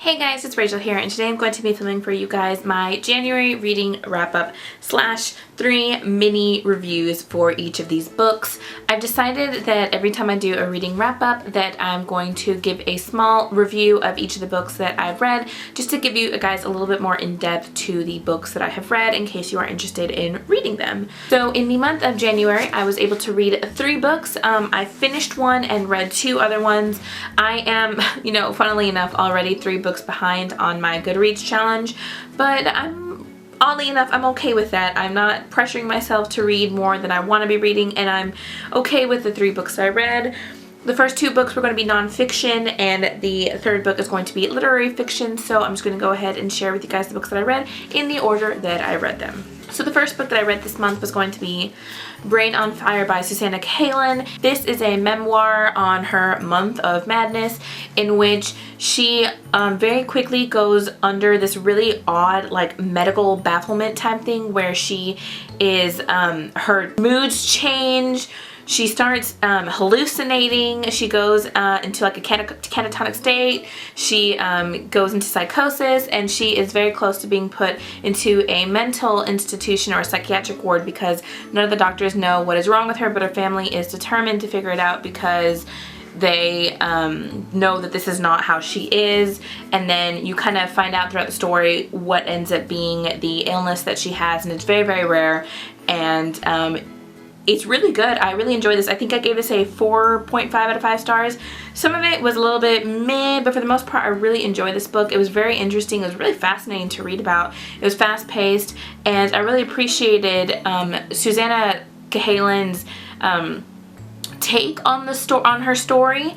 Hey guys, it's Rachel here, and today I'm going to be filming for you guys my January reading wrap-up / 3 mini reviews for each of these books. I've decided that every time I do a reading wrap-up that I'm going to give a small review of each of the books that I've read, just to give you guys a little bit more in-depth to the books that I have read in case you are interested in reading them. So in the month of January, I was able to read 3 books. I finished one and read 2 other ones. I am, funnily enough, already 3 books behind on my Goodreads challenge, but oddly enough, I'm okay with that. I'm not pressuring myself to read more than I want to be reading, and I'm okay with the 3 books I read. The first 2 books were going to be nonfiction, and the third book is going to be literary fiction, so I'm just going to go ahead and share with you guys the books that I read in the order that I read them. So the first book that I read this month was going to be Brain on Fire by Susannah Cahalan. This is a memoir on her month of madness, in which she very quickly goes under this really odd medical bafflement type thing where she is, her moods change. She starts hallucinating. She goes into a catatonic state. She goes into psychosis, and she is very close to being put into a mental institution or a psychiatric ward because none of the doctors know what is wrong with her, but her family is determined to figure it out because they know that this is not how she is. And then you kind of find out throughout the story what ends up being the illness that she has, and it's very, very rare. And it's really good. I really enjoyed this. I think I gave this a 4.5 out of 5 stars. Some of it was a little bit meh, but for the most part, I really enjoyed this book. It was very interesting. It was really fascinating to read about. It was fast-paced, and I really appreciated Susannah Cahalan's take on her story.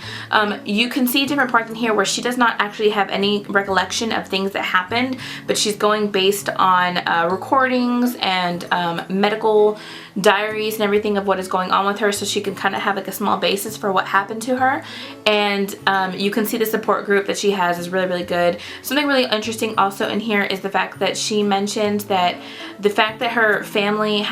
You can see different parts in here where she does not actually have any recollection of things that happened, but she's going based on recordings and medical diaries and everything of what is going on with her, so she can kind of have a small basis for what happened to her. And you can see the support group that she has is really, really good. Something really interesting also in here is the fact that she mentioned that the fact that her family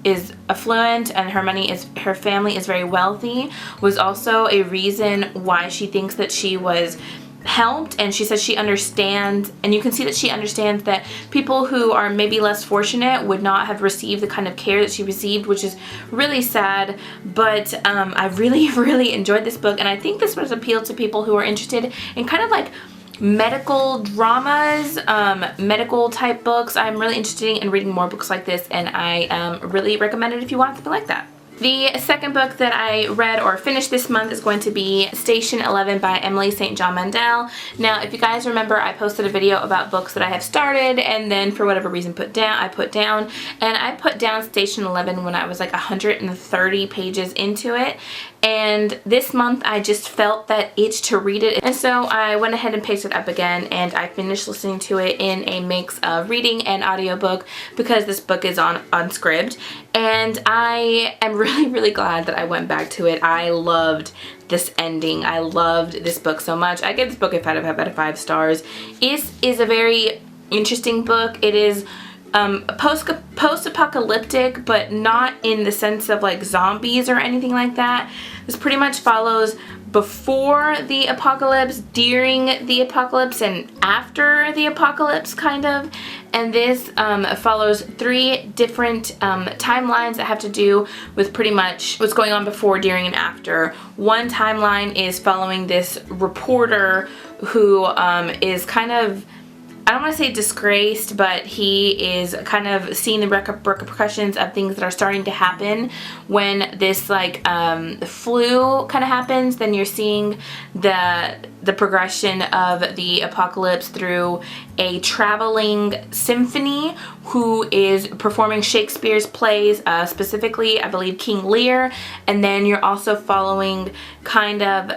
is affluent and her family is very wealthy was also a reason why she thinks that she was helped. And she says she understands, and you can see that she understands that people who are maybe less fortunate would not have received the kind of care that she received, which is really sad. But I really, really enjoyed this book, and I think this would appeal to people who are interested in kind of medical dramas, medical type books. I'm really interested in reading more books like this, and I really recommend it if you want something like that. The second book that I read or finished this month is going to be Station 11 by Emily St. John Mandel. Now, if you guys remember, I posted a video about books that I have started and then for whatever reason I put down. And I put down Station 11 when I was 130 pages into it. And this month I just felt that itch to read it, and so I went ahead and picked it up again, and I finished listening to it in a mix of reading and audiobook because this book is on Unscribd, and I am really, really glad that I went back to it. I loved this ending. I loved this book so much. I gave this book a 5 out of 5 stars. It is a very interesting book. It is post-apocalyptic, but not in the sense of zombies or anything like that. This pretty much follows before the apocalypse, during the apocalypse, and after the apocalypse, kind of. And this follows 3 different timelines that have to do with pretty much what's going on before, during, and after. One timeline is following this reporter who is kind of, I don't want to say disgraced, but he is kind of seeing the repercussions of things that are starting to happen when this flu kind of happens. Then you're seeing the progression of the apocalypse through a traveling symphony who is performing Shakespeare's plays, specifically I believe King Lear. And then you're also following kind of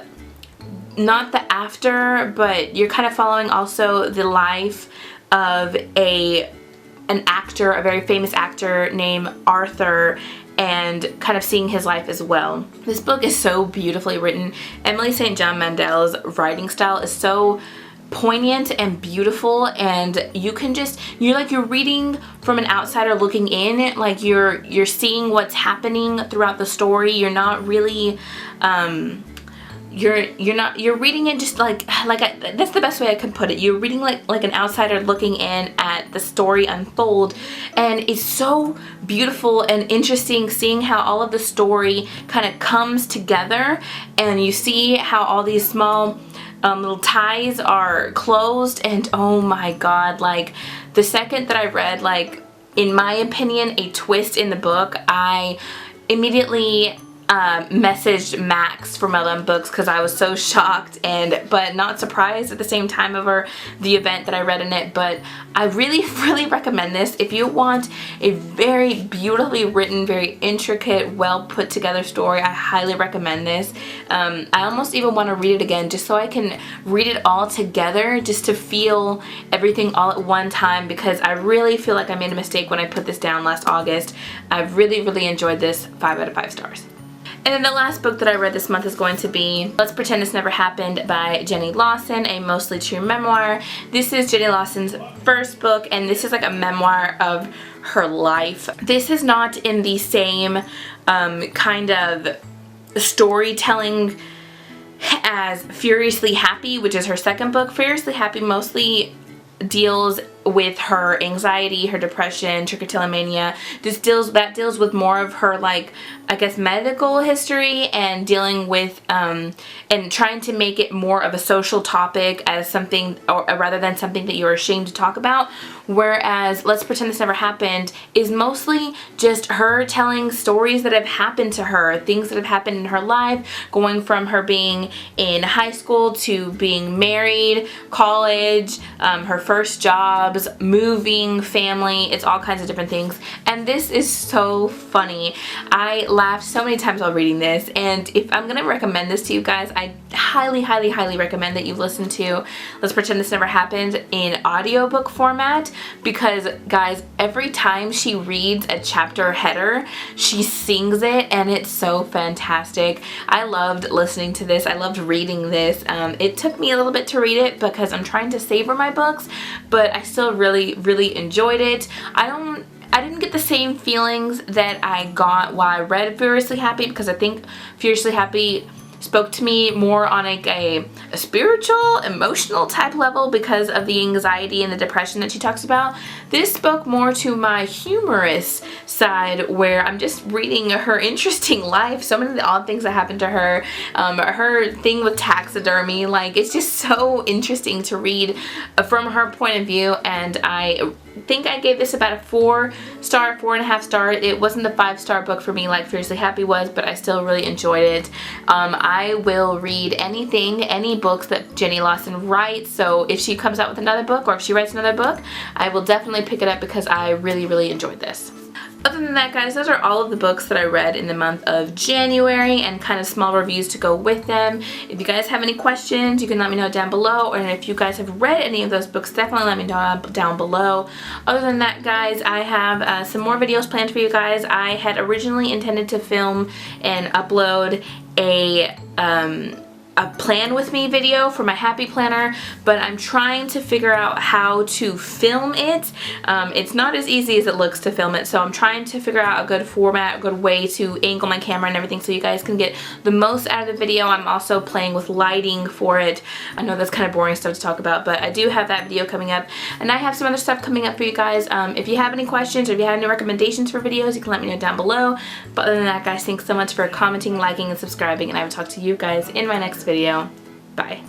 not the after, but you're kind of following also the life of an actor, a very famous actor named Arthur, and kind of seeing his life as well. This book is so beautifully written. Emily St. John Mandel's writing style is so poignant and beautiful, and you can just, you're reading from an outsider looking in, you're seeing what's happening throughout the story. You're not really you're reading it just that's the best way I can put it. You're reading like an outsider looking in at the story unfold, and it's so beautiful and interesting seeing how all of the story kind of comes together, and you see how all these small little ties are closed. And oh my god, like the second that I read, like, in my opinion, a twist in the book, I immediately messaged Max from LM Books because I was so shocked but not surprised at the same time over the event that I read in it. But I really recommend this if you want a very beautifully written, very intricate, well put together story. I highly recommend this. I almost even want to read it again just so I can read it all together, just to feel everything all at one time, because I really feel like I made a mistake when I put this down last August. I really enjoyed this. 5 out of 5 stars. And then the last book that I read this month is going to be Let's Pretend This Never Happened by Jenny Lawson, a mostly true memoir. This is Jenny Lawson's first book, and this is like a memoir of her life. This is not in the same kind of storytelling as Furiously Happy, which is her second book. Furiously Happy mostly deals with her anxiety, her depression, trichotillomania. That deals with more of her, like, I guess, medical history, and dealing with and trying to make it more of a social topic as something, or rather than something that you're ashamed to talk about. Whereas Let's Pretend This Never Happened is mostly just her telling stories that have happened to her, things that have happened in her life, going from her being in high school to being married, college, her first jobs, moving, family. It's all kinds of different things, and this is so funny. I laughed so many times while reading this, and if I'm gonna recommend this to you guys, I highly recommend that you listen to Let's Pretend This Never Happened in audiobook format, because guys, every time she reads a chapter header, she sings it, and it's so fantastic. I loved listening to this. I loved reading this. It took me a little bit to read it because I'm trying to savor my books, but I still really enjoyed it. I didn't get the same feelings that I got while I read Furiously Happy, because I think Furiously Happy spoke to me more on like a spiritual, emotional type level because of the anxiety and the depression that she talks about. This spoke more to my humorous side, where I'm just reading her interesting life, so many of the odd things that happened to her, her thing with taxidermy. Like, it's just so interesting to read from her point of view, and I think I gave this about a 4-star, 4.5 star. It wasn't the 5-star book for me like Furiously Happy was, but I still really enjoyed it. I will read any books that Jenny Lawson writes, so if she comes out with another book, or if she writes another book, I will definitely pick it up because I really enjoyed this. Other than that, guys, those are all of the books that I read in the month of January, and kind of small reviews to go with them. If you guys have any questions, you can let me know down below, and if you guys have read any of those books, definitely let me know down below. Other than that, guys, I have some more videos planned for you guys. I had originally intended to film and upload a plan with me video for my happy planner, but I'm trying to figure out how to film it. It's not as easy as it looks to film it, so I'm trying to figure out a good format, a good way to angle my camera and everything so you guys can get the most out of the video. I'm also playing with lighting for it. I know that's kind of boring stuff to talk about, but I do have that video coming up, and I have some other stuff coming up for you guys. If you have any questions or if you have any recommendations for videos, you can let me know down below. But other than that, guys, thanks so much for commenting, liking, and subscribing, and I will talk to you guys in my next video. Bye.